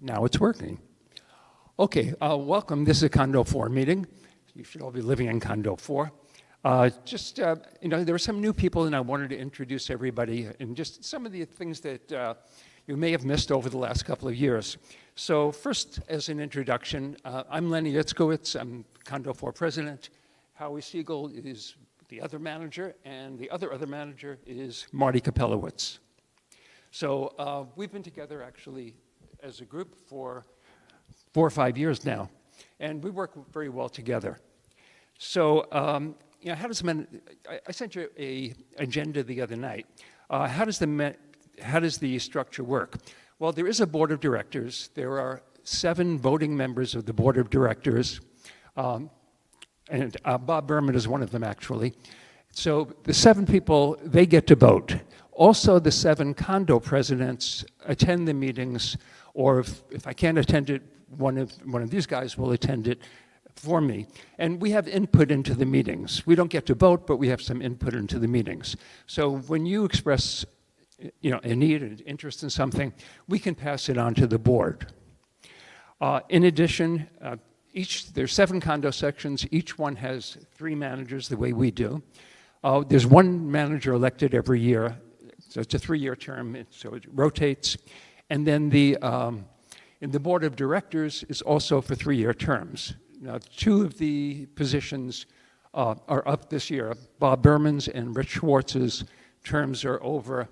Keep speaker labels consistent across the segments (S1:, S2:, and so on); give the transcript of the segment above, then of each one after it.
S1: Now it's working. Okay, welcome. This is a Condo 4 meeting. You should all be living in Condo 4. There were some new people, and I wanted to introduce everybody and just some of the things that you may have missed over the last couple of years. So first, as an introduction, I'm Lenny Itzkowitz. I'm Condo 4 president. Howie Siegel is the other manager, and the other manager is Marty Kapelowitz. So we've been together actually as a group for 4 or 5 years now, and we work very well together. So, how does I sent you an agenda the other night. How does the structure work? Well, there is a board of directors. There are 7 voting members of the board of directors, and Bob Berman is one of them, actually. So the 7 people, they get to vote. Also, the 7 condo presidents attend the meetings, or if I can't attend it, one of these guys will attend it for me. And we have input into the meetings. We don't get to vote, but we have some input into the meetings. So when you express a need, an interest in something, we can pass it on to the board. In addition, there's 7 condo sections. Each one has 3 managers, the way we do. There's 1 manager elected every year. So it's a 3-year term, so it rotates. And then in the board of directors is also for 3-year terms. Now, 2 of the positions are up this year. Bob Berman's and Rich Schwartz's terms are over.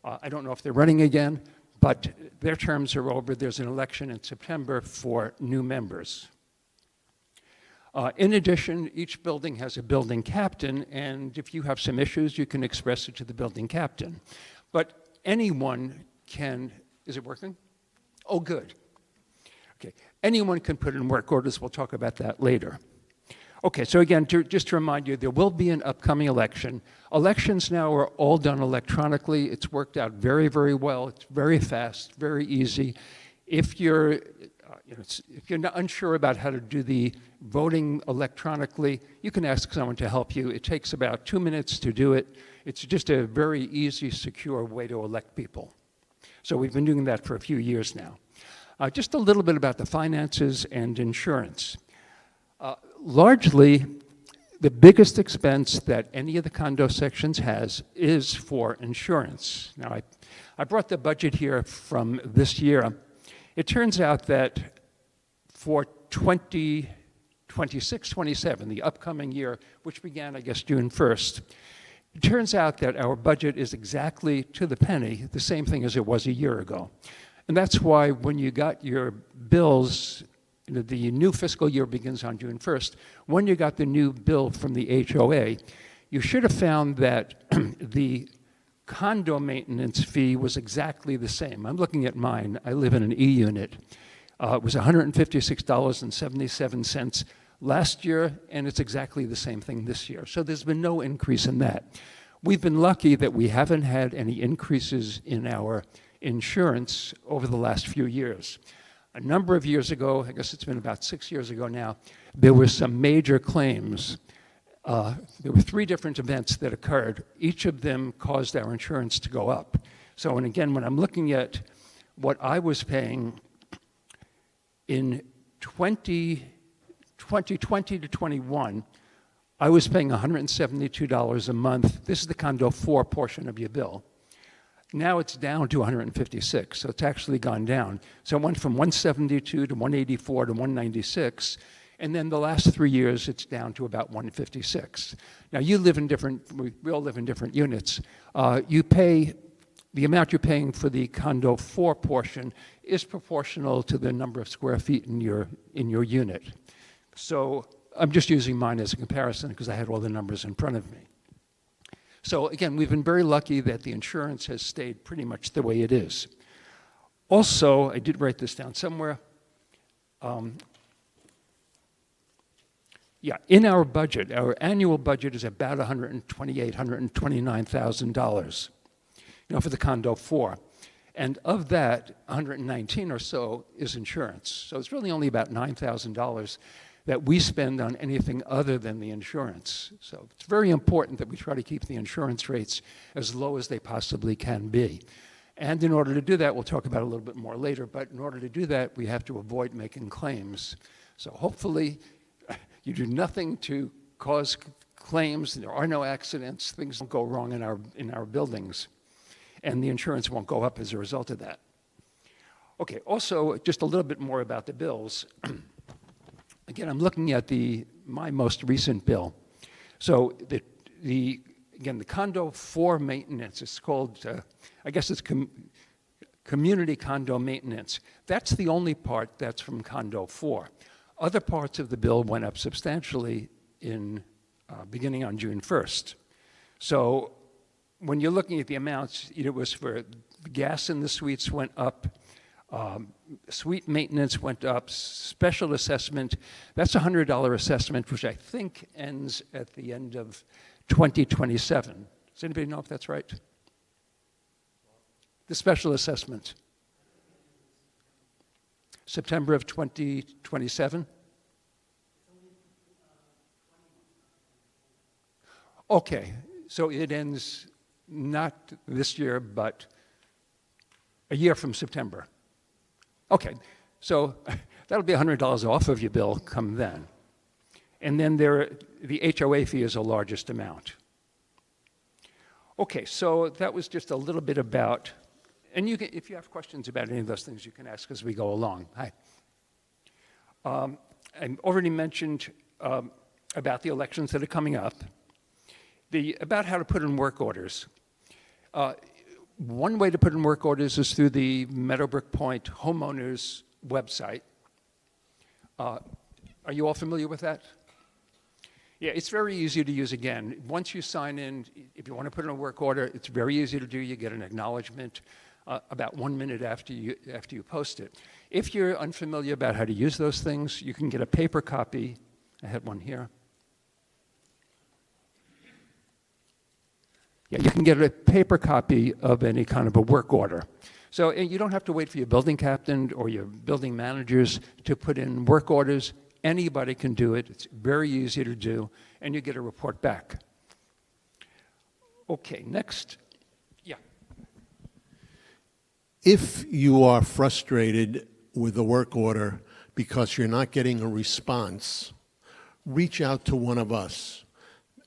S1: I don't know if they're running again, but their terms are over. There's an election in September for new members. In addition, each building has a building captain, and if you have some issues, you can express it to the building captain. But anyone can, is it working? Oh, good. Okay, anyone can put in work orders. We'll talk about that later. Okay, so again, just to remind you, there will be an upcoming election. Elections now are all done electronically. It's worked out very, very well. It's very fast, very easy. If you're not unsure about how to do the voting electronically, you can ask someone to help you. It takes about 2 minutes to do it. It's just a very easy, secure way to elect people. So we've been doing that for a few years now. Just a little bit about the finances and insurance. Largely, the biggest expense that any of the condo sections has is for insurance. Now, I brought the budget here from this year. It turns out that for 2026-27, the upcoming year, which began, I guess, June 1st, it turns out that our budget is exactly to the penny the same thing as it was a year ago. And that's why when you got your bills, the new fiscal year begins on June 1st, when you got the new bill from the HOA, you should have found that the condo maintenance fee was exactly the same. I'm looking at mine. I live in an E unit. It was $156.77 last year, and it's exactly the same thing this year. So there's been no increase in that. We've been lucky that we haven't had any increases in our insurance over the last few years. A number of years ago, I guess it's been about 6 years ago now, there were some major claims. There were 3 different events that occurred. Each of them caused our insurance to go up. So, and again, when I'm looking at what I was paying in 2020 to 21, I was paying $172 a month. This is the Condo 4 portion of your bill. Now it's down to $156, so it's actually gone down. So it went from $172 to $184 to $196, and then the last 3 years it's down to about $156. Now you live in we all live in different units. You pay, the amount you're paying for the Condo 4 portion is proportional to the number of square feet in your unit. So I'm just using mine as a comparison because I had all the numbers in front of me. So again, we've been very lucky that the insurance has stayed pretty much the way it is. Also, I did write this down somewhere. In our budget, our annual budget is about $129,000, for the Condo 4. And of that, 119 or so is insurance. So it's really only about $9,000 that we spend on anything other than the insurance. So it's very important that we try to keep the insurance rates as low as they possibly can be. And in order to do that, we'll talk about it a little bit more later, but in order to do that, we have to avoid making claims. So hopefully, you do nothing to cause claims, there are no accidents, things don't go wrong in our buildings, and the insurance won't go up as a result of that. Okay, also, just a little bit more about the bills. Again, I'm looking at my most recent bill. So again, the Condo 4 maintenance, it's called, I guess it's community condo maintenance. That's the only part that's from Condo 4. Other parts of the bill went up substantially beginning on June 1st. So when you're looking at the amounts, it was for the gas in the suites went up, suite maintenance went up, special assessment, that's a $100 assessment, which I think ends at the end of 2027. Does anybody know if that's right? The special assessment. September of 2027? Okay, so it ends not this year, but a year from September. Okay, so that'll be $100 off of your bill come then. And then the HOA fee is the largest amount. Okay, so that was just a little bit about, and you can, if you have questions about any of those things, you can ask as we go along. Hi. I already mentioned about the elections that are coming up, about how to put in work orders. One way to put in work orders is through the Meadowbrook Point homeowners website. Are you all familiar with that? Yeah, it's very easy to use again. Once you sign in, if you want to put in a work order, it's very easy to do. You get an acknowledgement about 1 minute after you post it. If you're unfamiliar about how to use those things, you can get a paper copy. I had one here. Yeah, you can get a paper copy of any kind of a work order. So you don't have to wait for your building captain or your building managers to put in work orders. Anybody can do it. It's very easy to do, and you get a report back. Okay, next. Yeah.
S2: If you are frustrated with a work order because you're not getting a response, reach out to one of us,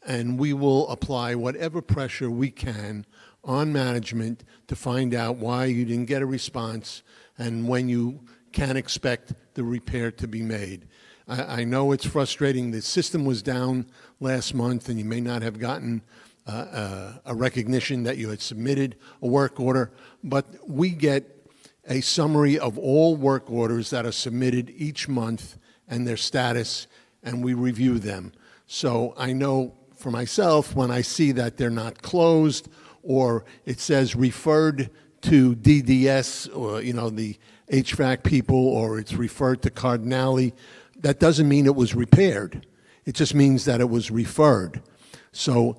S2: and we will apply whatever pressure we can on management to find out why you didn't get a response and when you can expect the repair to be made. I know it's frustrating. The system was down last month, and you may not have gotten a recognition that you had submitted a work order, but we get a summary of all work orders that are submitted each month and their status, and we review them. So I know for myself, when I see that they're not closed or it says referred to DDS or, the HVAC people, or it's referred to Cardinale, that doesn't mean it was repaired. It just means that it was referred. So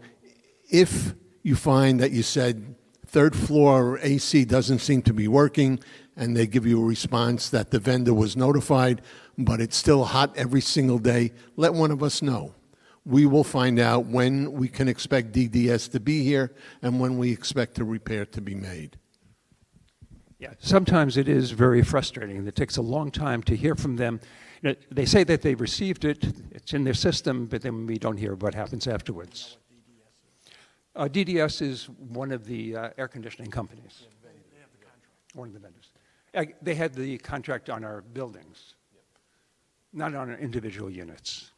S2: if you find that you said third floor AC doesn't seem to be working, and they give you a response that the vendor was notified, but it's still hot every single day, let one of us know. We will find out when we can expect DDS to be here and when we expect a repair to be made.
S1: Yeah, sometimes it is very frustrating. It takes a long time to hear from them. They say that they received it, it's in their system, but then we don't hear what happens afterwards. DDS is one of the air conditioning companies.
S3: They have the contract.
S1: One of the vendors. They had the contract on our buildings, not on our individual units.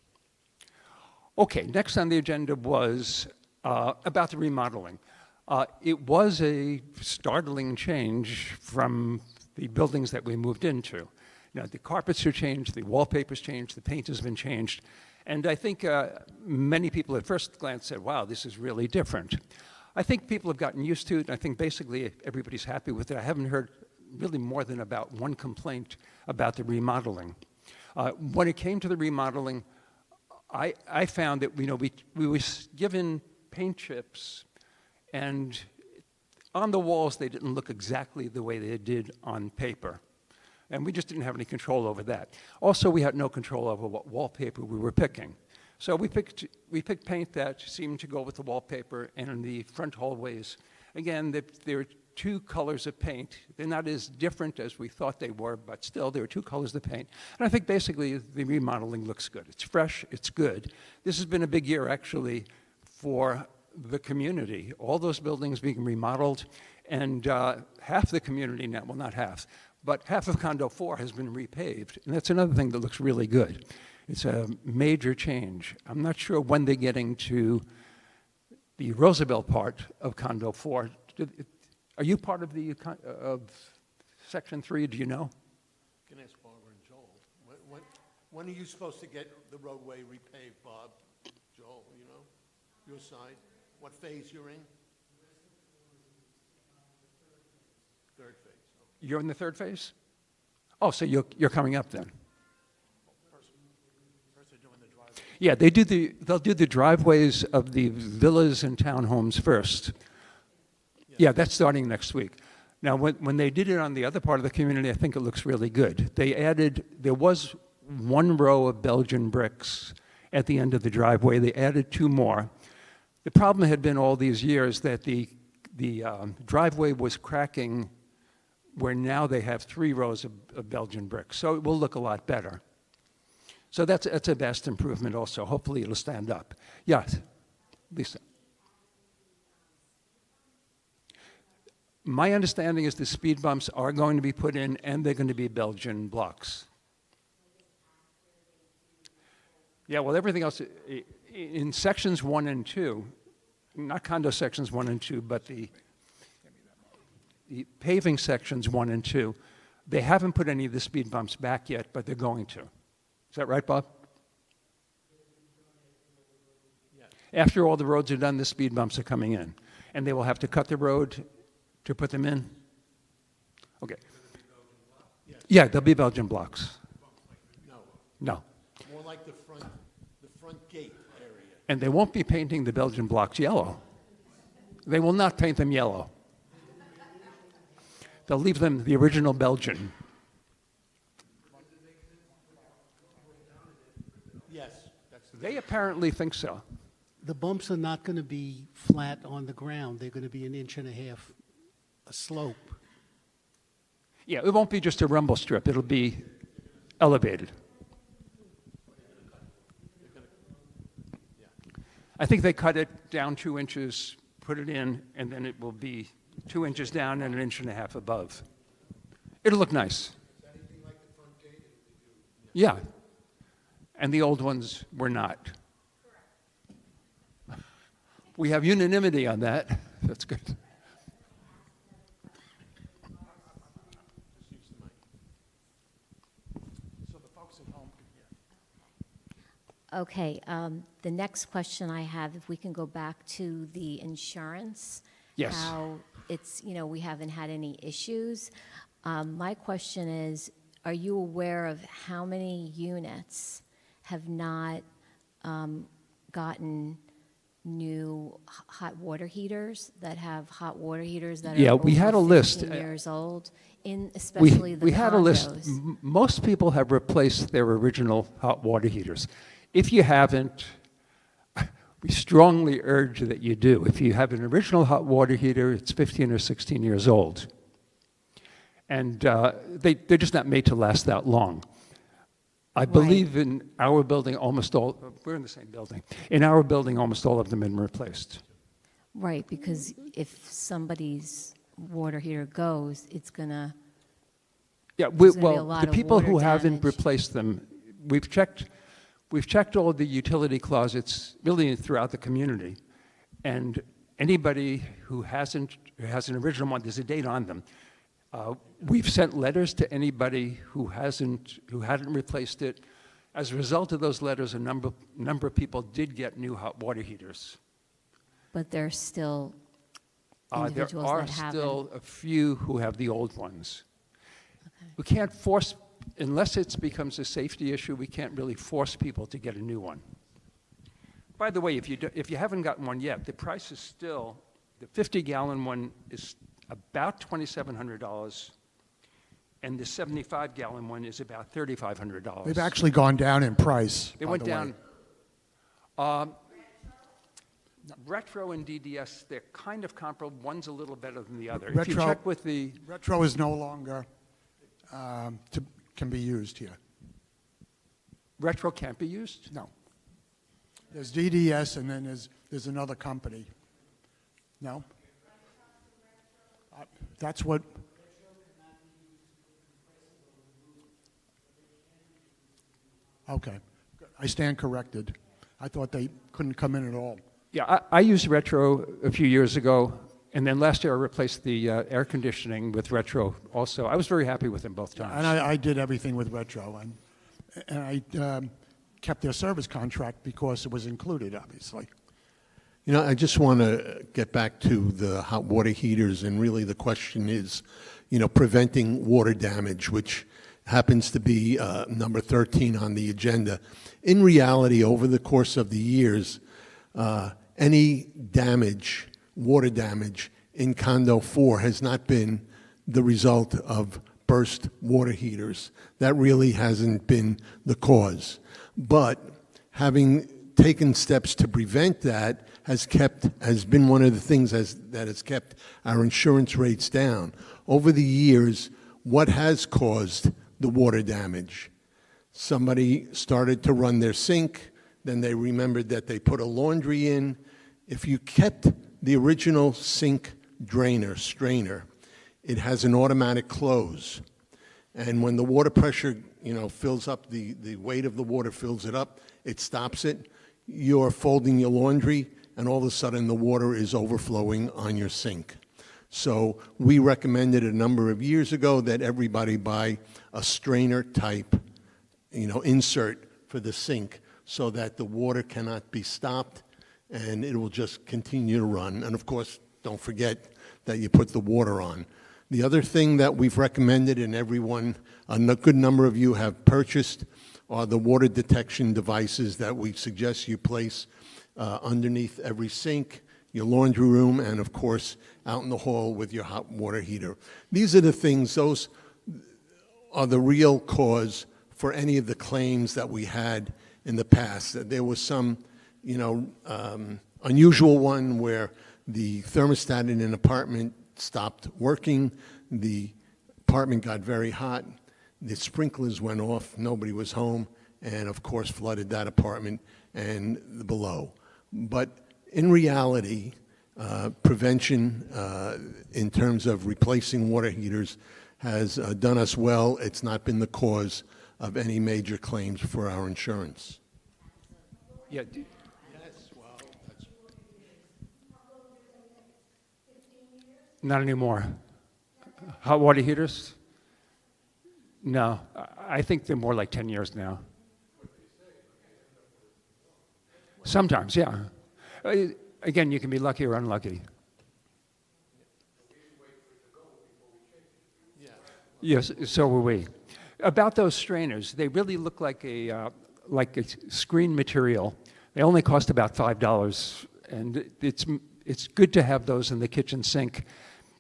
S1: Okay, next on the agenda was about the remodeling. It was a startling change from the buildings that we moved into. The carpets are changed, the wallpaper's changed, the paint has been changed. And I think many people at first glance said, wow, this is really different. I think people have gotten used to it, and I think basically everybody's happy with it. I haven't heard really more than about one complaint about the remodeling. When it came to the remodeling, I found that we were given paint chips, and on the walls they didn't look exactly the way they did on paper. And we just didn't have any control over that. Also, we had no control over what wallpaper we were picking. So we picked paint that seemed to go with the wallpaper, and in the front hallways, again, there were two colors of paint. They're not as different as we thought they were, but still, there are two colors of paint. And I think basically the remodeling looks good. It's fresh, it's good. This has been a big year, actually, for the community. All those buildings being remodeled, and half the community now, well, not half, but half of Condo 4 has been repaved. And that's another thing that looks really good. It's a major change. I'm not sure when they're getting to the Roosevelt part of Condo 4. Are you part of the of Section 3? Do you know?
S2: You can ask Barbara and Joel. When are you supposed to get the roadway repaved, Bob? Joel, you know? Your side? What phase you're in? Third phase. Okay.
S1: You're in the third phase? Oh, so you're coming up then?
S2: First they're doing the driveway.
S1: Yeah, they'll do the driveways of the villas and townhomes first. Yeah, that's starting next week. Now, when they did it on the other part of the community, I think it looks really good. There was one row of Belgian bricks at the end of the driveway. They added two more. The problem had been all these years that the driveway was cracking, where now they have 3 rows of Belgian bricks. So it will look a lot better. So that's a vast improvement also. Hopefully it'll stand up. Yes, Lisa. My understanding is the speed bumps are going to be put in, and they're going to be Belgian blocks. Yeah, well, everything else, in sections 1 and 2, not condo sections 1 and 2, but the paving sections 1 and 2, they haven't put any of the speed bumps back yet, but they're going to. Is that right, Bob?
S2: Yes.
S1: After all the roads are done, the speed bumps are coming in, and they will have to cut the road to put them in? Okay. Yeah, they'll be Belgian blocks.
S2: No,
S1: No.
S2: more like the front gate area.
S1: And they won't be painting the Belgian blocks yellow. They will not paint them yellow. They'll leave them the original Belgian.
S2: Yes,
S1: They apparently think so.
S3: The bumps are not going to be flat on the ground. They're going to be 1.5 inches a slope.
S1: Yeah, it won't be just a rumble strip. It'll be elevated. I think they cut it down 2 inches, put it in, and then it will be 2 inches down and 1.5 inches above. It'll look nice.
S2: Is anything like the front gate?
S1: Yeah. And the old ones were not. We have unanimity on that. That's good.
S2: So the folks at home can hear.
S4: Okay, the next question I have, if we can go back to the insurance.
S1: Yes.
S4: How it's, we haven't had any issues. My question is, are you aware of how many units have not gotten new hot water heaters, that have hot water heaters that are
S1: Yeah, we had a
S4: over
S1: list.
S4: 15 years old, especially the
S1: we had a list.
S4: condos?
S1: Most people have replaced their original hot water heaters. If you haven't, we strongly urge that you do. If you have an original hot water heater, it's 15 or 16 years old. And they're just not made to last that long. I believe in our building, almost all, we're in the same building. In our building, almost all of them have been replaced.
S4: Right, because if somebody's water heater goes, it's gonna,
S1: Yeah,
S4: There's gonna be a
S1: well,
S4: lot
S1: the
S4: of
S1: people who
S4: water
S1: haven't
S4: damage.
S1: replaced them, we've checked all of the utility closets really throughout the community. And anybody who has an original one, there's a date on them. We've sent letters to anybody who hadn't replaced it. As a result of those letters, a number of people did get new hot water heaters.
S4: but there's still
S1: There
S4: individuals
S1: are
S4: that haven't.
S1: still a few who have the old ones.
S4: Okay.
S1: We can't force, unless it becomes a safety issue, we can't really force people to get a new one. By the way, if you haven't gotten one yet, the price is still, the 50-gallon one is about $2,700, and the 75-gallon one is about $3,500.
S5: They've actually gone down in price.
S1: They
S5: by
S1: went
S5: the way.
S1: down. Retro and DDS, they're kind of comparable. One's a little better than the other. If you
S5: Retro-
S1: check with the,
S5: Retro is no longer, can be used here.
S1: retro can't be used?
S5: No. There's DDS and then there's another company. No? That's what, okay. I stand corrected. I thought they couldn't come in at all.
S1: Yeah, I used retro a few years ago, and then last year I replaced the air conditioning with retro also. I was very happy with them both times.
S5: And I did everything with Retro, and I kept their service contract because it was included, obviously.
S2: You know, I just want to get back to the hot water heaters, and really the question is, you know, preventing water damage, which happens to be number 13 on the agenda. In reality, over the course of the years, any damage, water damage in Condo 4 has not been the result of burst water heaters. That really hasn't been the cause. But having taken steps to prevent that has been one of the things that has kept our insurance rates down. Over the years, what has caused the water damage? Somebody started to run their sink, then they remembered that they put a laundry in. If you kept the original sink strainer, it has an automatic close. And when the water pressure, you know, fills up, the weight of the water fills it up, it stops it. You're folding your laundry, and all of a sudden the water is overflowing on your sink. So we recommended a number of years ago that everybody buy a strainer type, you know, insert for the sink so that the water cannot be stopped and it will just continue to run. And of course, don't forget that you put the water on. The other thing that we've recommended, and everyone, a good number of you have purchased, are the water detection devices that we suggest you place underneath every sink, your laundry room, and of course, out in the hall with your hot water heater. These are the things, those are the real cause for any of the claims that we had in the past. There was some, you know, unusual one where the thermostat in an apartment stopped working, the apartment got very hot, the sprinklers went off, nobody was home, and of course flooded that apartment and below. But in reality, prevention in terms of replacing water heaters has done us well. It's not been the cause of any major claims for our insurance.
S1: Yeah, not anymore. Hot water heaters? No, I think they're more like 10 years now. Sometimes, yeah. Again, you can be lucky or unlucky. Yes, so were we. About those strainers, they really look like a screen material. They only cost about $5, and it's good to have those in the kitchen sink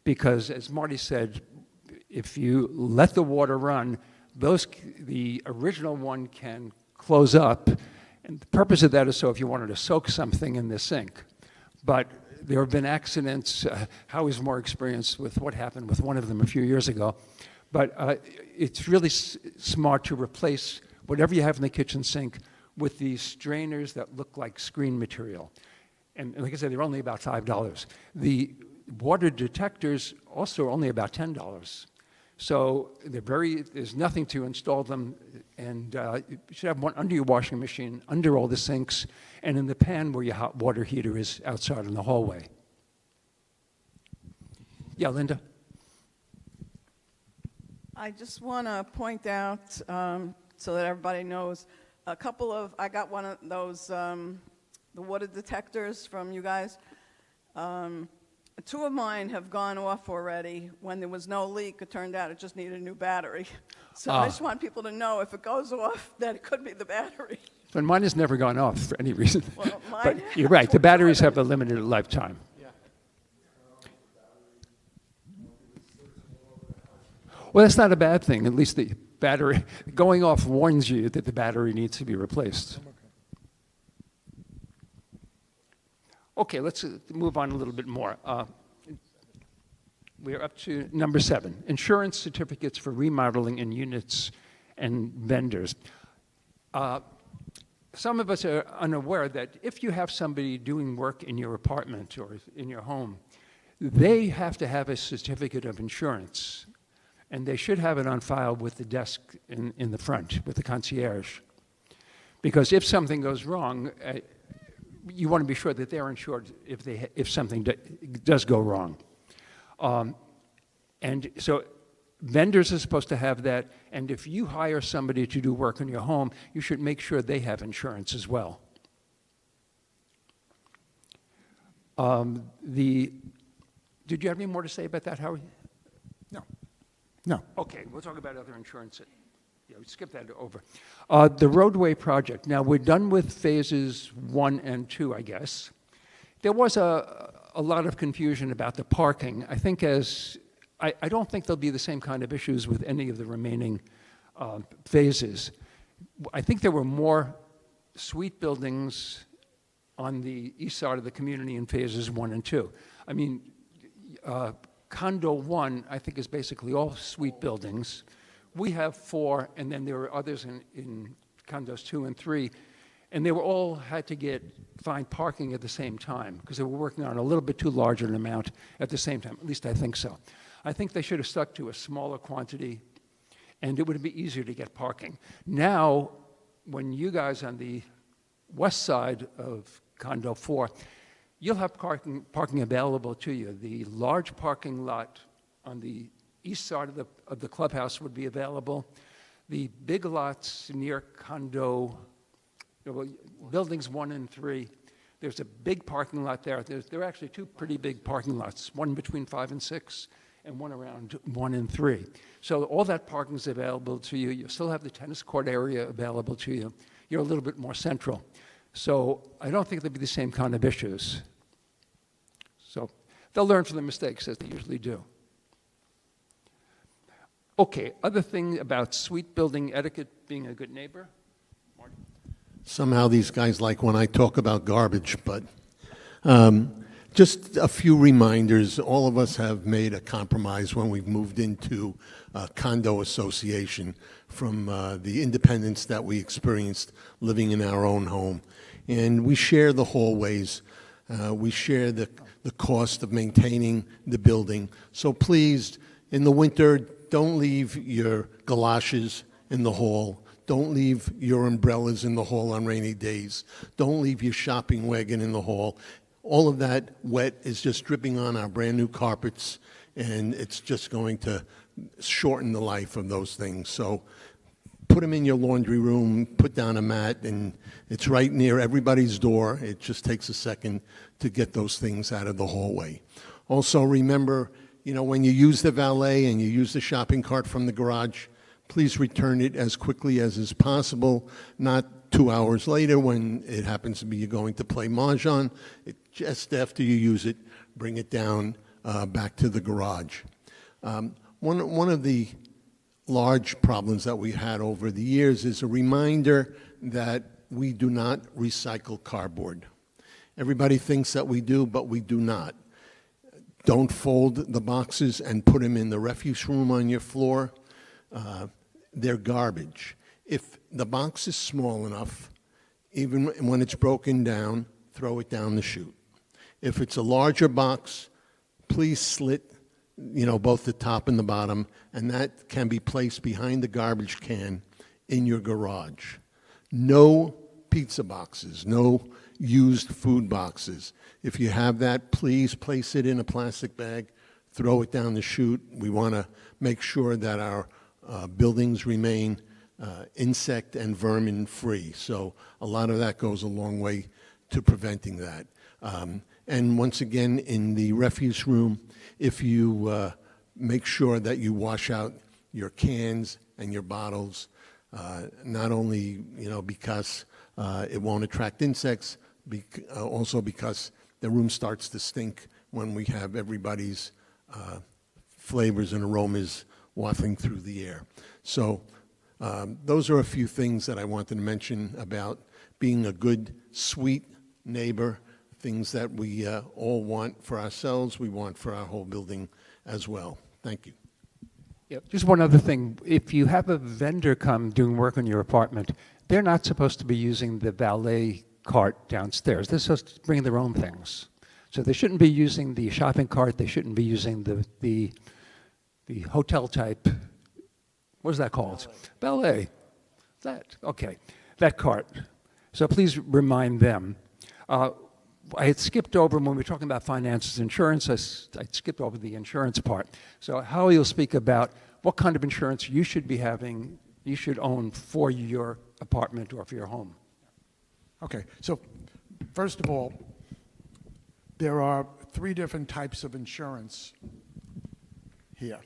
S1: because, as Marty said, if you let the water run, the original one can close up, and the purpose of that is so if you wanted to soak something in the sink. But there have been accidents. Howie's more experienced with what happened with one of them a few years ago. But it's really smart to replace whatever you have in the kitchen sink with these strainers that look like screen material. And like I said, they're only about $5. The water detectors also are only about $10. So there's nothing to install them, and you should have one under your washing machine, under all the sinks, and in the pan where your hot water heater is outside in the hallway. Yeah, Linda?
S6: I just want to point out, so that everybody knows, I got one of those, the water detectors from you guys. Two of mine have gone off already. When there was no leak, it turned out it just needed a new battery. So I just want people to know if it goes off, that it could be the battery.
S1: But mine has never gone off for any reason.
S6: Well,
S1: But
S6: mine
S1: you're right, the batteries have a limited lifetime. Well, that's not a bad thing. At least the battery going off warns you that the battery needs to be replaced. Okay, let's move on a little bit more. We're up to number 7, insurance certificates for remodeling in units and vendors. Some of us are unaware that if you have somebody doing work in your apartment or in your home, they have to have a certificate of insurance, and they should have it on file with the desk in the front, with the concierge. Because if something goes wrong, you want to be sure that they're insured if something does go wrong. And so vendors are supposed to have that, and if you hire somebody to do work in your home, you should make sure they have insurance as well. Did you have any more to say about that, Howard?
S5: No.
S1: Okay, we'll talk about other insurance. Yeah, we skip that over. The roadway project. Now, we're done with phases 1 and 2, I guess. There was a lot of confusion about the parking. I think I don't think there'll be the same kind of issues with any of the remaining phases. I think there were more suite buildings on the east side of the community in phases 1 and 2. I mean, Condo 1, I think, is basically all suite buildings. We have 4, and then there were others in Condos 2 and 3, and they were all had to find parking at the same time because they were working on a little bit too large an amount at the same time. At least I think so. I think they should have stuck to a smaller quantity, and it would be easier to get parking. Now, when you guys on the west side of Condo 4, you'll have parking available to you. The large parking lot on the east side of the clubhouse would be available. The big lots near Condo, buildings 1 and 3, there's a big parking lot there. There are actually 2 pretty big parking lots, one between 5 and 6, and one around 1 and 3. So all that parking is available to you. You still have the tennis court area available to you. You're a little bit more central. So I don't think there'll be the same kind of issues. So they'll learn from their mistakes, as they usually do. Okay, other thing about suite building etiquette, being a good neighbor. Marty?
S2: Somehow these guys like when I talk about garbage, but just a few reminders. All of us have made a compromise when we've moved into a condo association from the independence that we experienced living in our own home. And we share the hallways. We share the cost of maintaining the building. So please, in the winter, don't leave your galoshes in the hall. Don't leave your umbrellas in the hall on rainy days. Don't leave your shopping wagon in the hall. All of that wet is just dripping on our brand new carpets, and it's just going to shorten the life of those things. So put them in your laundry room, put down a mat, and it's right near everybody's door. It just takes a second to get those things out of the hallway. Also remember, when you use the valet and you use the shopping cart from the garage, please return it as quickly as is possible, not 2 hours later when it happens to be you're going to play mahjong. Just after you use it, bring it down back to the garage. One of the large problems that we had over the years is a reminder that we do not recycle cardboard. Everybody thinks that we do, but we do not. Don't fold the boxes and put them in the refuse room on your floor. They're garbage. If the box is small enough, even when it's broken down, throw it down the chute. If it's a larger box, please slit, both the top and the bottom, and that can be placed behind the garbage can in your garage. No pizza boxes, no used food boxes. If you have that, please place it in a plastic bag, throw it down the chute. We want to make sure that our buildings remain insect and vermin free. So a lot of that goes a long way to preventing that. And once again, in the refuse room, if you make sure that you wash out your cans and your bottles, not only because it won't attract insects, also because the room starts to stink when we have everybody's flavors and aromas wafting through the air. So those are a few things that I wanted to mention about being a good, sweet neighbor. things that we all want for ourselves, we want for our whole building as well. Thank you.
S1: Yep. Just one other thing. If you have a vendor come doing work on your apartment, they're not supposed to be using the valet cart downstairs. They're supposed to bring their own things. So they shouldn't be using the shopping cart. They shouldn't be using the hotel type, what is that called? Valet. That, okay, that cart. So please remind them. I had skipped over when we were talking about finances, insurance, I skipped over the insurance part. So Howie will speak about what kind of insurance you should be having, you should own for your apartment or for your home.
S5: Okay, so first of all, there are 3 different types of insurance here.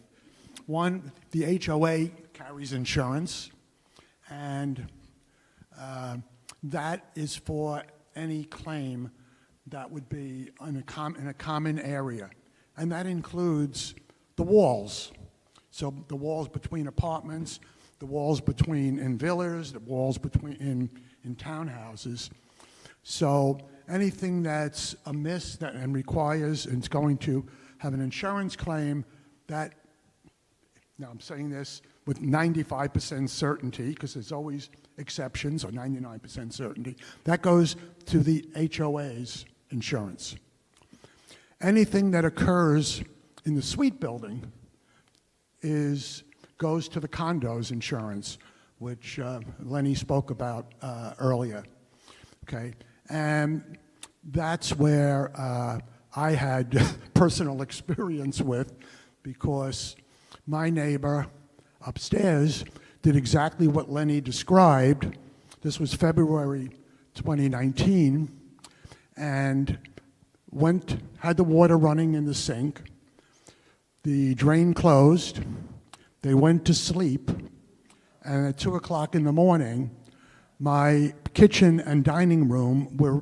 S5: One, the HOA carries insurance, and that is for any claim that would be in a common area, and that includes the walls. So the walls between apartments, the walls between in villas, the walls between in townhouses. So anything that's amiss and requires and it's going to have an insurance claim that, now I'm saying this with 95% certainty because there's always exceptions, or 99% certainty, that goes to the HOA's insurance. Anything that occurs in the suite building goes to the condo's insurance, which Lenny spoke about earlier. Okay, and that's where I had personal experience with, because my neighbor upstairs did exactly what Lenny described. This was February 2019, and had the water running in the sink. The drain closed. They went to sleep, and at 2 o'clock in the morning, my kitchen and dining room were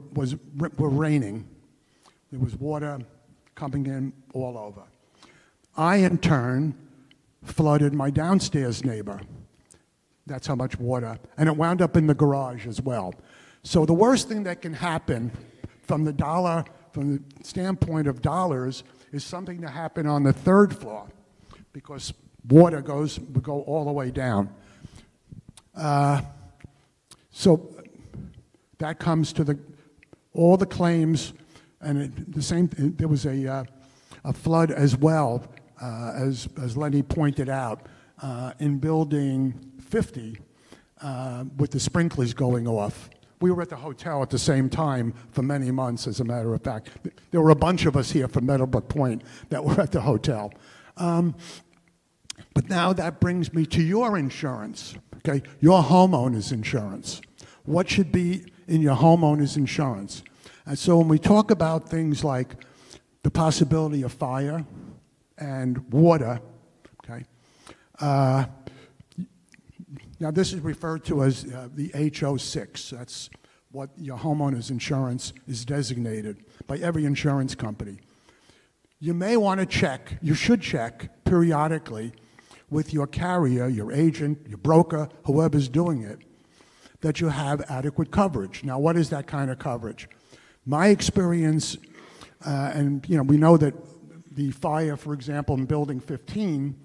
S5: raining. There was water coming in all over. I, in turn, flooded my downstairs neighbor. That's how much water. And it wound up in the garage as well. So the worst thing that can happen from the standpoint of dollars is something to happen on the 3rd floor, because water would go all the way down. So that comes to all the claims, and there was a flood as well, as Lenny pointed out, in building 50 with the sprinklers going off. We were at the hotel at the same time for many months, as a matter of fact. There were a bunch of us here from Meadowbrook Point that were at the hotel. But now that brings me to your insurance, okay? Your homeowner's insurance. What should be in your homeowner's insurance? And so when we talk about things like the possibility of fire and water, okay? Now this is referred to as the HO6. That's what your homeowner's insurance is designated by every insurance company. You may want to check, you should check periodically with your carrier, your agent, your broker, whoever's doing it, that you have adequate coverage. Now, what is that kind of coverage? My experience, and we know that the fire, for example, in building 15,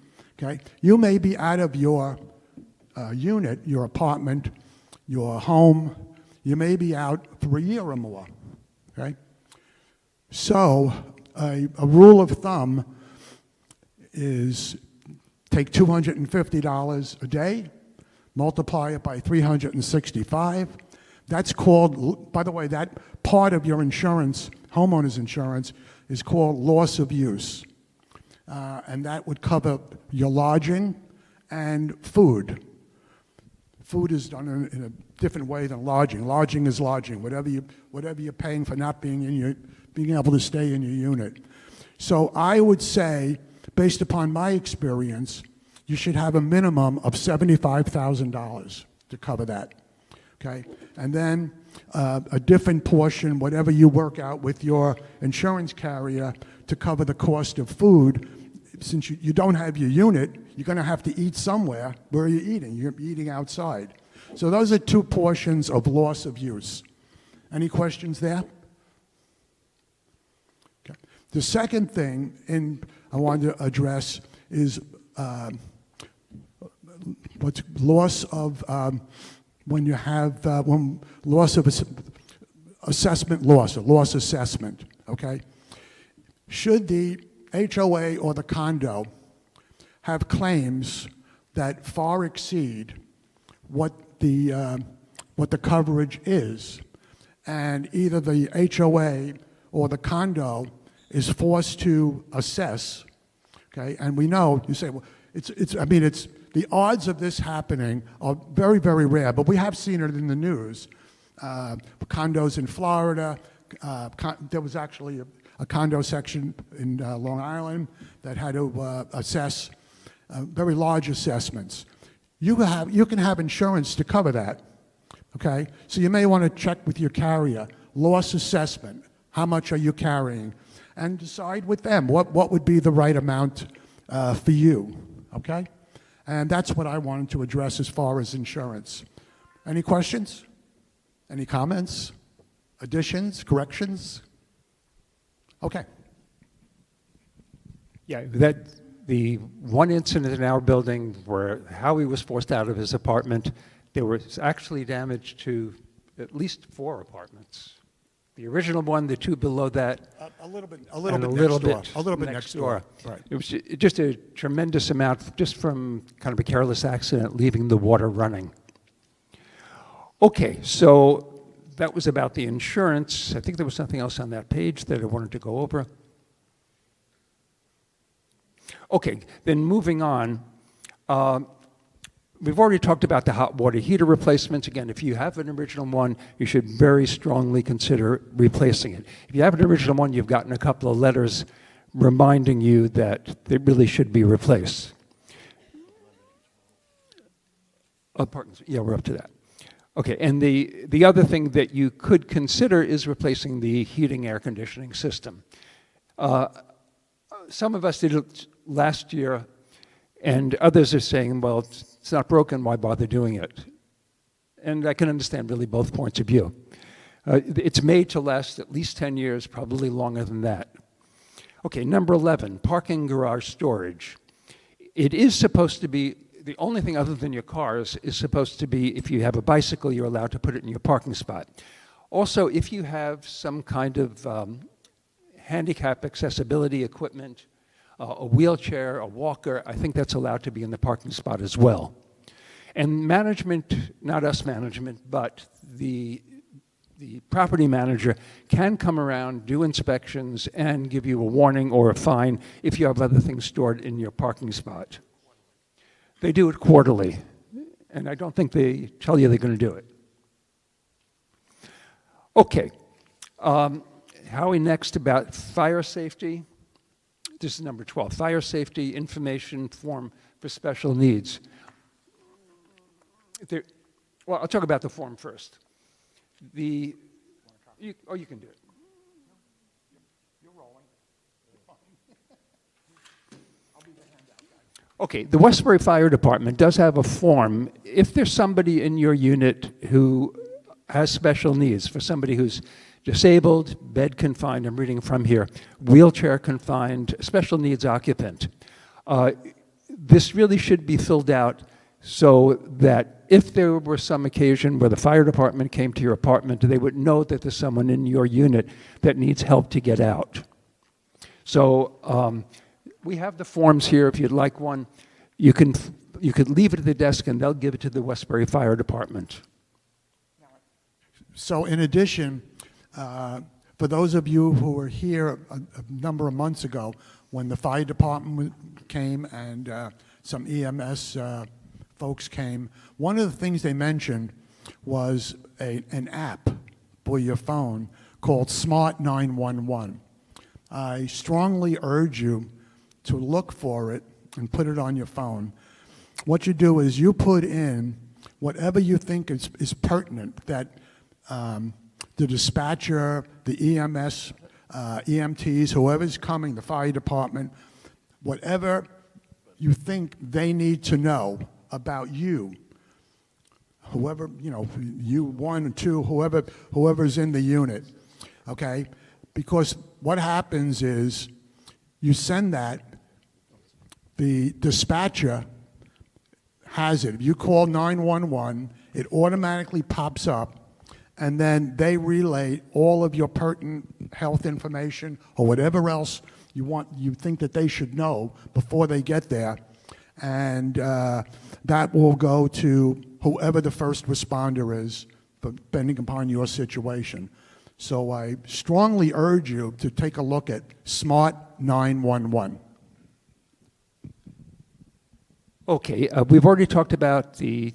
S5: okay, you may be out of your unit, your apartment, your home, you may be out for a year or more, okay? So a rule of thumb is take $250 a day, multiply it by 365. That's called, by the way, that part of your insurance, homeowner's insurance, is called loss of use. And that would cover your lodging and food. Food is done in a different way than lodging. Lodging is lodging, whatever you're paying for not being able to stay in your unit. So I would say, based upon my experience, you should have a minimum of $75,000 to cover that, okay? And then a different portion, whatever you work out with your insurance carrier, to cover the cost of food. Since you don't have your unit, you're going to have to eat somewhere. Where are you eating? You're eating outside. So those are 2 portions of loss of use. Any questions there? The second thing I wanted to address is what's loss of when you have when loss of assessment loss, a loss assessment. Okay, should the HOA or the condo have claims that far exceed what the coverage is, and either the HOA or the condo is forced to assess, okay? And we know, you say, well, it's the odds of this happening are very, very rare, but we have seen it in the news. Condos in Florida, there was actually a condo section in Long Island that had to assess very large assessments. You can have insurance to cover that, okay? So you may want to check with your carrier, loss assessment, how much are you carrying, and decide with them what would be the right amount for you, okay? And that's what I wanted to address as far as insurance. Any questions? Any comments? Additions? Corrections? Okay.
S1: Yeah, the one incident in our building where Howie was forced out of his apartment, there was actually damage to at least 4 apartments. The original one, the 2 below that,
S5: A little bit
S1: next door.
S5: Right.
S1: It was just a tremendous amount, just from kind of a careless accident, leaving the water running. Okay, so that was about the insurance. I think there was something else on that page that I wanted to go over. Okay, then moving on. We've already talked about the hot water heater replacements. Again, if you have an original one, you should very strongly consider replacing it. If you have an original one, you've gotten a couple of letters reminding you that it really should be replaced. Yeah, we're up to that. Okay, and the other thing that you could consider is replacing the heating air conditioning system. Some of us did it last year, and others are saying, well, it's not broken, why bother doing it? And I can understand really both points of view. It's made to last at least 10 years, probably longer than that. Okay, number 11, parking garage storage. It is supposed to be, the only thing other than your cars is supposed to be, if you have a bicycle, you're allowed to put it in your parking spot. Also, if you have some kind of handicap accessibility equipment, a wheelchair, a walker, I think that's allowed to be in the parking spot as well. And management, not us management, but the property manager can come around, do inspections, and give you a warning or a fine if you have other things stored in your parking spot. They do it quarterly, and I don't think they tell you they're going to do it. Okay. Howie, next about fire safety. This is number 12, fire safety information form for special needs. Well, I'll talk about the form first. You can do it. You're rolling. I'll be the handout guy. Okay, the Westbury Fire Department does have a form. If there's somebody in your unit who has special needs, for somebody who's disabled, bed confined, I'm reading from here, wheelchair confined, special needs occupant. This really should be filled out so that if there were some occasion where the fire department came to your apartment, they would know that there's someone in your unit that needs help to get out. So we have the forms here. If you'd like one, you could leave it at the desk and they'll give it to the Westbury Fire Department.
S5: So in addition, for those of you who were here a number of months ago when the fire department came and some EMS folks came, one of the things they mentioned was an app for your phone called Smart 911. I strongly urge you to look for it and put it on your phone. What you do is you put in whatever you think is pertinent, that the dispatcher, the EMS, EMTs, whoever's coming, the fire department, whatever you think they need to know about you, whoever, you 1 or 2, whoever's in the unit, okay? Because what happens is you send that, the dispatcher has it. If you call 911, it automatically pops up, and then they relay all of your pertinent health information or whatever else you think that they should know before they get there, and that will go to whoever the first responder is, depending upon your situation. So I strongly urge you to take a look at Smart 911.
S1: Okay, we've already talked about the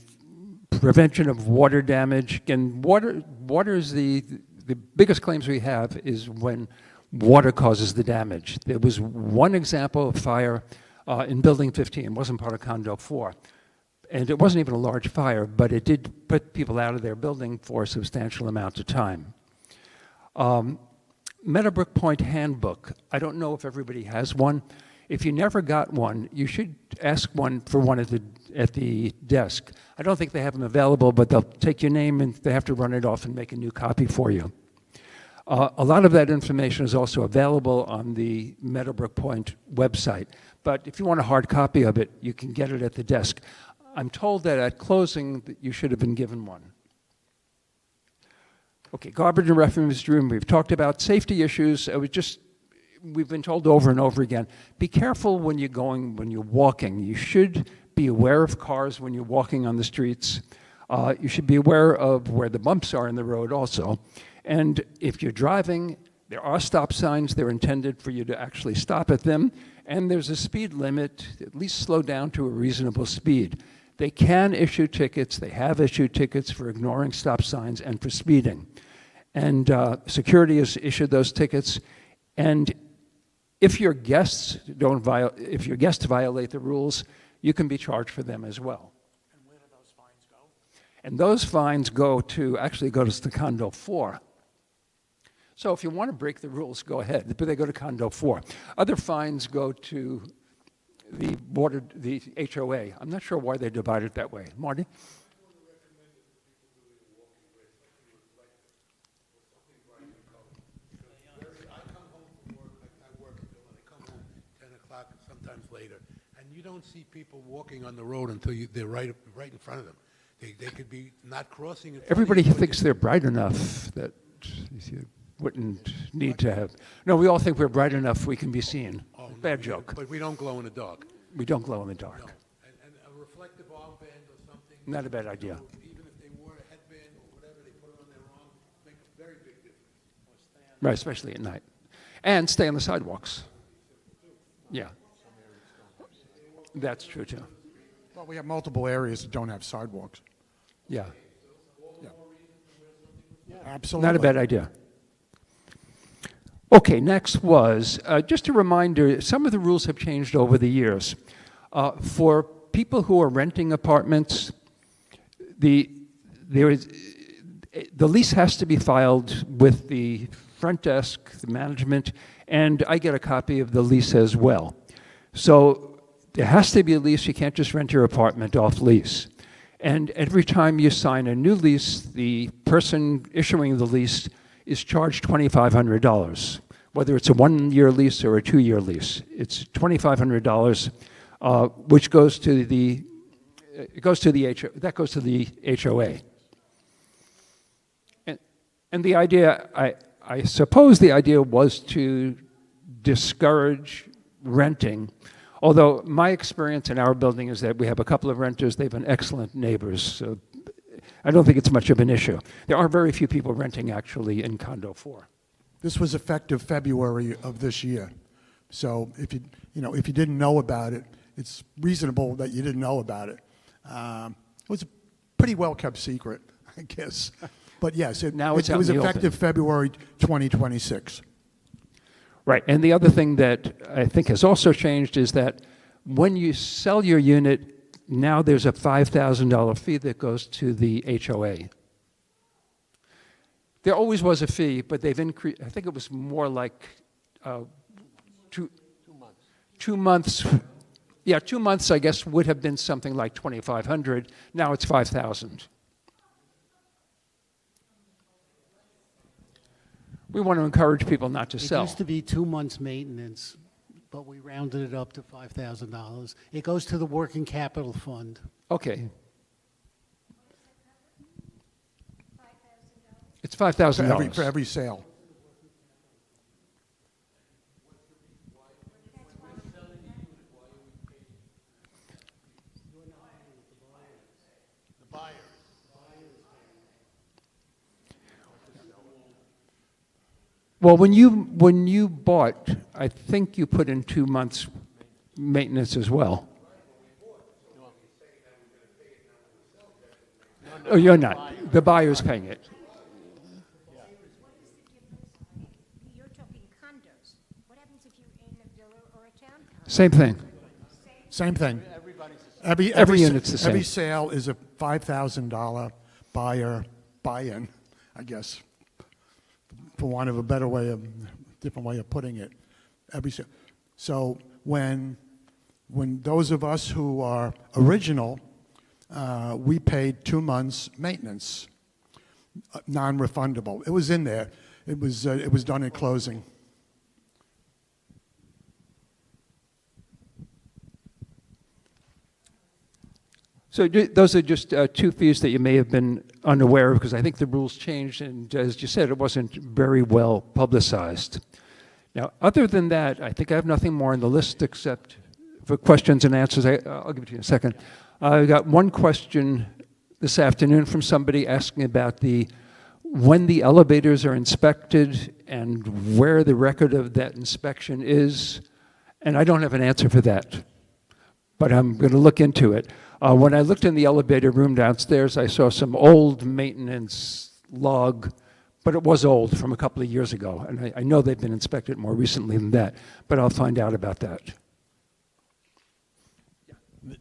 S1: prevention of water damage. And water is the biggest claims we have is when water causes the damage. There was one example of fire in Building 15. It wasn't part of Condo 4. And it wasn't even a large fire, but it did put people out of their building for a substantial amount of time. Meadowbrook Point Handbook. I don't know if everybody has one. If you never got one, you should ask for one at the desk. I don't think they have them available, but they'll take your name and they have to run it off and make a new copy for you. A lot of that information is also available on the Meadowbrook Point website. But if you want a hard copy of it, you can get it at the desk. I'm told that at closing that you should have been given one. Okay, garbage and refuse room. We've talked about safety issues. We've been told over and over again, be careful when you're walking. You should be aware of cars when you're walking on the streets. You should be aware of where the bumps are in the road also. And if you're driving, there are stop signs. They're intended for you to actually stop at them. And there's a speed limit, at least slow down to a reasonable speed. They can issue tickets. They have issued tickets for ignoring stop signs and for speeding. And security has issued those tickets. And if your guests violate the rules, you can be charged for them as well.
S5: And where do those fines go?
S1: And those fines go to Condo 4. So if you want to break the rules, go ahead, but they go to Condo 4. Other fines go to the HOA. I'm not sure why they divide it that way. Marty?
S7: Sometimes later, and you don't see people walking on the road until they're right in front of them. They could be not crossing.
S1: Everybody thinks they're bright enough that you wouldn't need to have. No, we all think we're bright enough we can be seen.
S7: Oh, no,
S1: Bad joke.
S7: But we don't glow in the dark.
S1: We don't glow in the dark.
S7: No. And a reflective armband or something.
S1: Not a bad idea.
S7: Even if they wore a headband or whatever, they put it on their arm, make a very big difference.
S1: Right, especially at night. And stay on the sidewalks. Yeah. That's true too.
S5: Well, we have multiple areas that don't have sidewalks.
S1: Yeah.
S5: Absolutely.
S1: Not a bad idea. Okay, next was just a reminder, some of the rules have changed over the years. For people who are renting apartments, the lease has to be filed with the front desk, the management, and I get a copy of the lease as well. So there has to be a lease. You can't just rent your apartment off lease. And every time you sign a new lease, the person issuing the lease is charged $2,500. Whether it's a 1-year lease or a 2-year lease, it's $2,500, which goes to the HOA. And the idea, I suppose the idea was to discourage renting. Although my experience in our building is that we have a couple of renters, they've been excellent neighbors, so I don't think it's much of an issue. There are very few people renting actually in Condo 4.
S5: This was effective February of this year. So if you didn't know about it, it's reasonable that you didn't know about it. It was a pretty well-kept secret, I guess. But yes, it was effective February 2026.
S1: Right, and the other thing that I think has also changed is that when you sell your unit, now there's a $5,000 fee that goes to the HOA. There always was a fee, but they've increased, I think it was more like 2 months. 2 months. Yeah, 2 months, I guess, would have been something like $2,500. Now it's $5,000. We want to encourage people not to
S3: It
S1: sell.
S3: used to be 2 months' maintenance, but we rounded it up to $5,000. It goes to the working capital fund.
S1: Okay. It's
S5: For
S1: $5,000.
S5: every sale.
S1: Well, when you bought, I think you put in 2 months maintenance as well. Oh, you're not. The buyer's paying it.
S8: You're talking condos. What happens if you're in a villa or a townhouse?
S1: Same thing.
S5: Same thing.
S1: Every unit's the same.
S5: Every sale is a $5,000 buy-in, I guess, for want of a better way of, different way of putting it. So when those of us who are original, we paid 2 months maintenance, non-refundable. It was in there. It was done at closing.
S1: So those are just two fees that you may have been unaware of, because I think the rules changed, and as you said, it wasn't very well publicized. Now, other than that, I think I have nothing more on the list except for questions and answers. I'll give it to you in a second. I got one question this afternoon from somebody asking about when the elevators are inspected and where the record of that inspection is, and I don't have an answer for that, but I'm going to look into it. When I looked in the elevator room downstairs, I saw some old maintenance log, but it was old from a couple of years ago, and I know they've been inspected more recently than that, but I'll find out about that.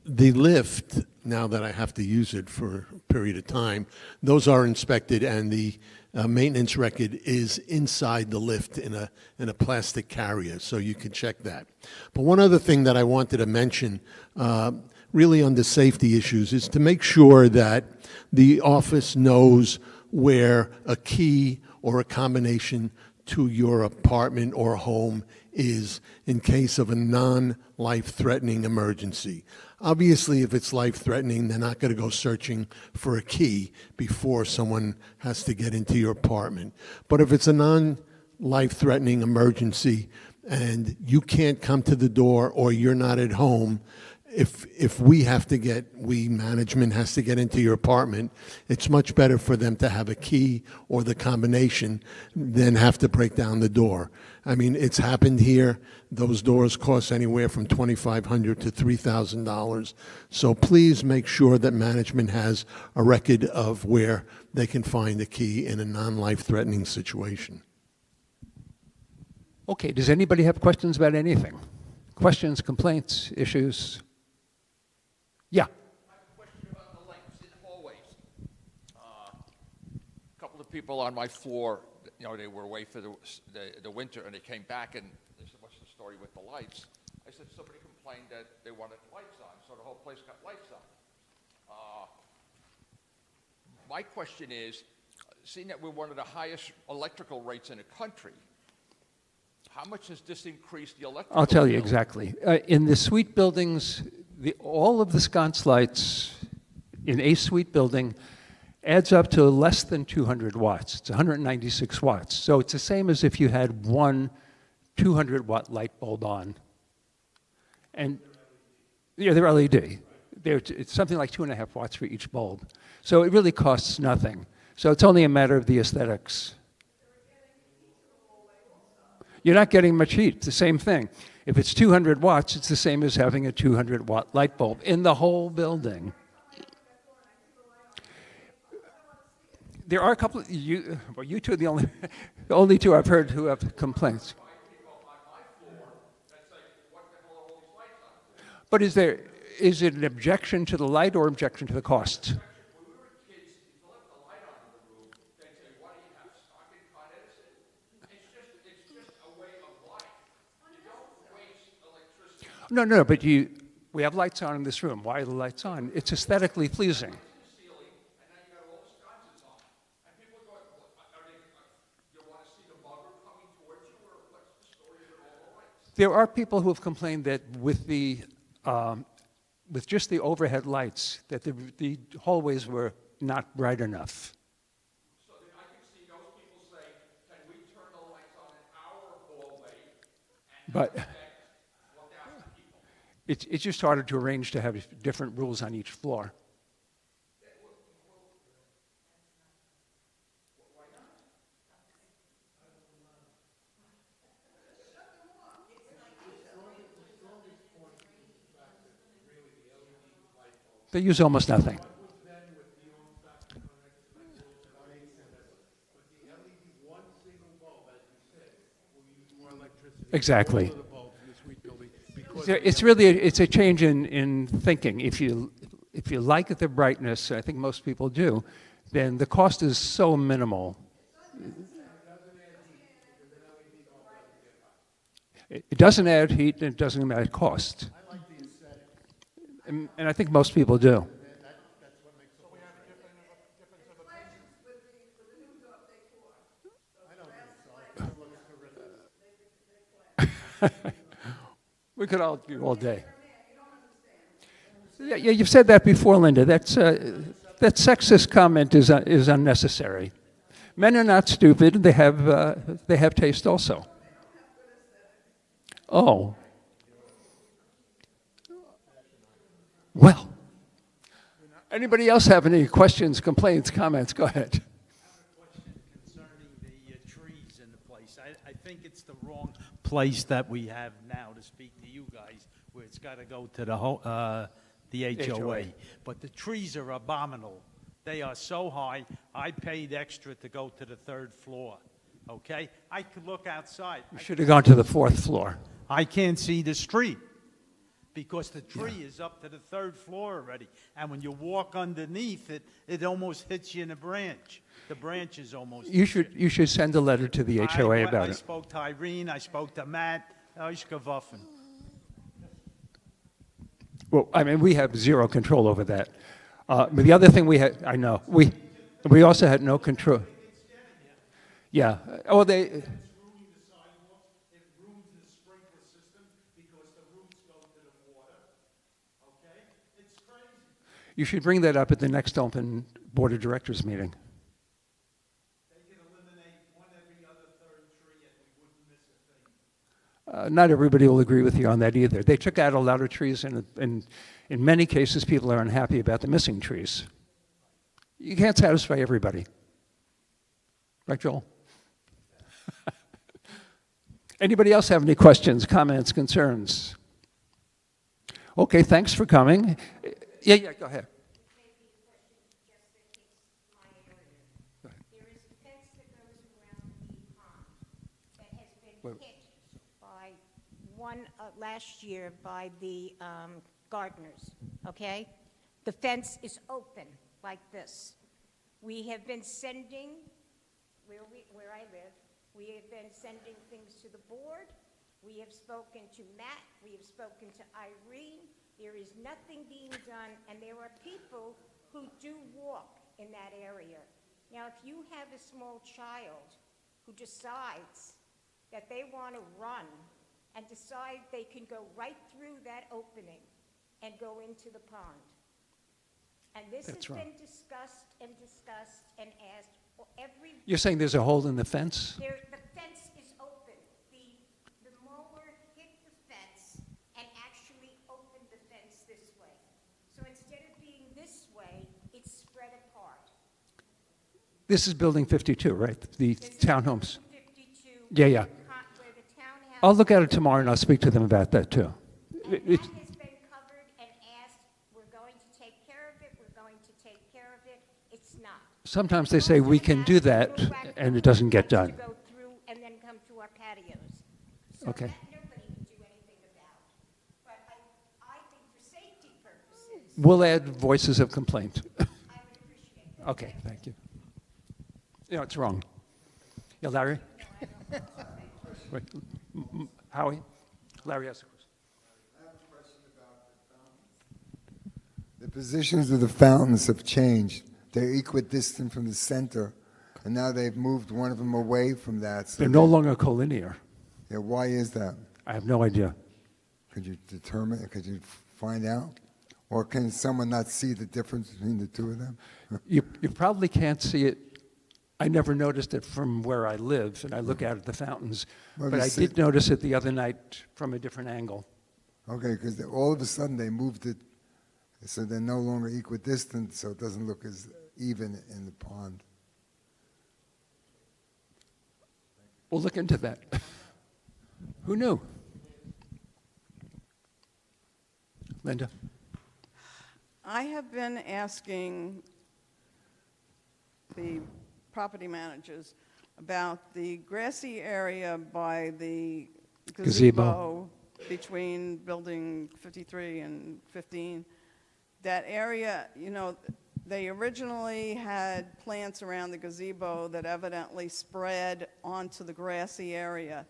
S2: The lift, now that I have to use it for a period of time, those are inspected, and the maintenance record is inside the lift in a plastic carrier, so you can check that. But one other thing that I wanted to mention, really under safety issues, is to make sure that the office knows where a key or a combination to your apartment or home is in case of a non-life-threatening emergency. Obviously, if it's life-threatening, they're not going to go searching for a key before someone has to get into your apartment. But if it's a non-life-threatening emergency and you can't come to the door or you're not at home, if we management has to get into your apartment, it's much better for them to have a key or the combination than have to break down the door. I mean, it's happened here. Those doors cost anywhere from $2,500 to $3,000. So please make sure that management has a record of where they can find a key in a non-life-threatening situation.
S1: Okay, does anybody have questions about anything? Questions, complaints, issues? Yeah.
S9: I have a question about the lights in hallways. A couple of people on my floor, you know, they were away for the winter, and they came back, and they said, "What's the story with the lights?" I said, "Somebody complained that they wanted lights on, so the whole place got lights on." My question is, seeing that we're one of the highest electrical rates in the country, how much has this increased the electrical
S1: I'll tell you
S9: bill?
S1: exactly. In the suite buildings, all of the sconce lights in a suite building adds up to less than 200 watts. It's 196 watts. So it's the same as if you had one 200-watt light bulb on. And yeah, they're LED. It's something like 2.5 watts for each bulb. So it really costs nothing. So it's only a matter of the aesthetics. You're not getting much heat. It's the same thing. If it's 200 watts, it's the same as having a 200-watt light bulb in the whole building. There are a couple of you two are the only two I've heard who have complaints. But is it an objection to the light or objection to the cost? No, but we have lights on in this room. Why are the lights on? It's aesthetically pleasing. There are people who have complained that with just the overhead lights, that the hallways were not bright enough.
S9: So then I can see those people say, can we turn the lights on in our hallway and
S1: But
S9: protect 1,000 people?
S1: it's just harder to arrange to have different rules on each floor. They use almost nothing. Exactly. It's a change in thinking. If you like the brightness, I think most people do, then the cost is so minimal. It doesn't add heat and it doesn't add cost. And I think most people do. We could all do all day. Yeah, you've said that before, Linda. That sexist comment is unnecessary. Men are not stupid. They have taste also. Oh. Well. Anybody else have any questions, complaints, comments? Go ahead.
S10: Question concerning the trees in the place. I think it's the wrong place that we have now to speak to you guys, where it's got to go to the HOA. But the trees are abominable. They are so high. I paid extra to go to the 3rd floor. Okay, I could look outside.
S1: You should have gone to the 4th floor.
S10: I can't see the street because the tree is up to the 3rd floor already. And when you walk underneath it, it almost hits you in the branch. The branch is almost.
S1: You should send a letter to the HOA about
S10: I
S1: it.
S10: spoke to Irene, I spoke to Matt, Ishkavaffen.
S1: Well, I mean, we have zero control over that. But the other thing we had, I know, we also had no control. Yeah. Oh, they.
S10: It's ruining the sidewalks, it ruins the sprinkler system because the roots go to the water. Okay? It's crazy.
S1: You should bring that up at the next open board of directors meeting.
S10: They can eliminate one every other 3rd tree and we wouldn't miss a thing.
S1: Not everybody will agree with you on that either. They took out a lot of trees, and in many cases, people are unhappy about the missing trees. You can't satisfy everybody. Right, Joel? Anybody else have any questions, comments, concerns? Okay, thanks for coming. Yeah, go ahead.
S8: There is a fence that goes around the pond that has been hit by last year by the gardeners, okay? The fence is open like this. We have been sending, where I live, we have been sending things to the board. We have spoken to Matt. We have spoken to Irene. There is nothing being done, and there are people who do walk in that area. Now, if you have a small child who decides that they want to run and decide they can go right through that opening and go into the pond. And this has been discussed and asked every.
S1: You're saying there's a hole in the fence?
S8: The fence is open. The mower hit the fence and actually opened the fence this way. So instead of being this way, it's spread apart.
S1: This is building 52, right? The
S8: This is
S1: townhomes.
S8: 52.
S1: Yeah.
S8: Where the townhouse.
S1: I'll look at it tomorrow and I'll speak to them about that too.
S8: And that
S1: It-
S8: has been covered and asked, we're going to take care of it, we're going to take care of it. It's not.
S1: Sometimes they say we can do that, and it doesn't get done.
S8: To go through and then come to our patios. So
S1: Okay.
S8: that nobody can do anything about. But I think for safety purposes,
S1: We'll add voices of complaint.
S8: I would appreciate that.
S1: Okay, thank you. Yeah, it's wrong. Yeah, Larry? Wait, Howie? Larry has a question.
S11: I have a question about the fountains. The positions of the fountains have changed. They're equidistant from the center, and now they've moved one of them away from that. So
S1: They're no longer collinear.
S11: yeah, why is that?
S1: I have no idea.
S11: Could you determine, could you find out? Or can someone not see the difference between the two of them?
S1: You probably can't see it. I never noticed it from where I live, and I look out at the fountains.
S11: Well,
S1: But
S11: you
S1: I
S11: see-
S1: did notice it the other night from a different angle.
S11: Okay, because all of a sudden they moved it, so they're no longer equidistant, so it doesn't look as even in the pond.
S1: We'll look into that. Who knew? Linda?
S6: I have been asking the property managers about the grassy area by the
S1: Gazebo.
S6: gazebo between building 53 and 15. That area, you know, they originally had plants around the gazebo that evidently spread onto the grassy area.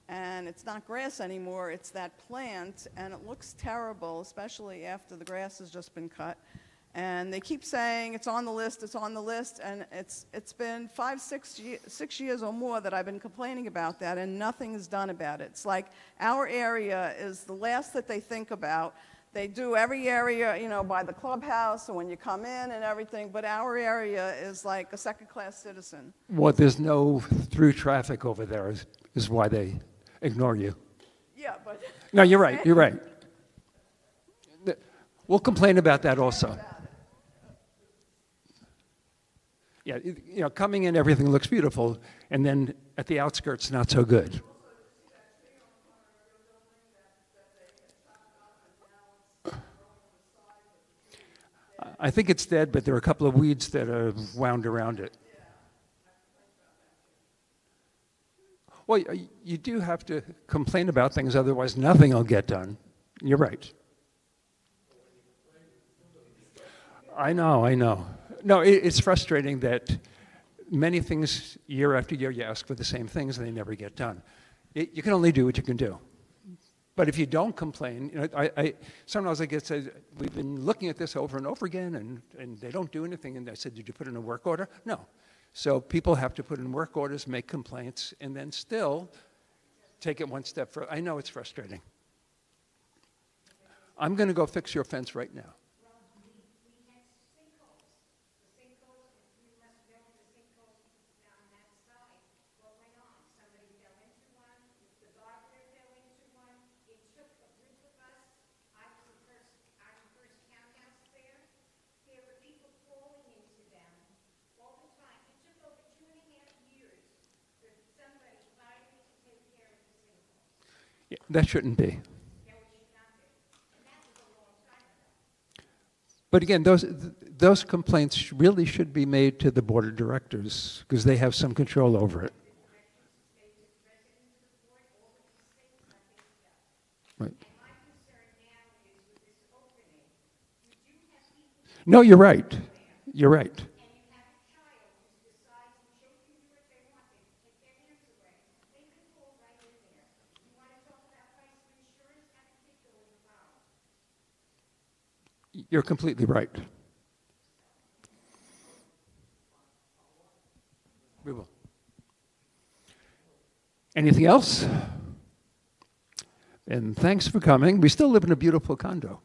S6: And it's not grass anymore, it's that plant, and it looks terrible, especially after the grass has just been cut. And they keep saying it's on the list, and it's been 6 years or more that I've been complaining about that, and nothing is done about it. It's like our area is the last that they think about. They do every area, you know, by the clubhouse, and when you come in and everything, but our area is like a second-class citizen.
S1: Well, there's no through traffic over there is why they ignore you.
S6: Yeah, but...
S1: No, you're right, you're right. We'll complain about that also. Yeah, you know, coming in, everything looks beautiful, and then at the outskirts, not so good. I think it's dead, but there are a couple of weeds that are wound around it. Well, you do have to complain about things, otherwise nothing will get done. You're right. I know, I know. No, it's frustrating that many things, year after year, you ask for the same things and they never get done. You can only do what you can do. But if you don't complain, you know, sometimes I get said, we've been looking at this over and over again, and they don't do anything. And I said, did you put in a work order? No. So people have to put in work orders, make complaints, and then still take it one step further. I know it's frustrating. I'm going to go fix your fence right now. Yeah, that shouldn't be. But again, those complaints really should be made to the board of directors because they have some control over it. Right. No, you're right. You're right. You're completely right. We will. Anything else? And thanks for coming. We still live in a beautiful condo.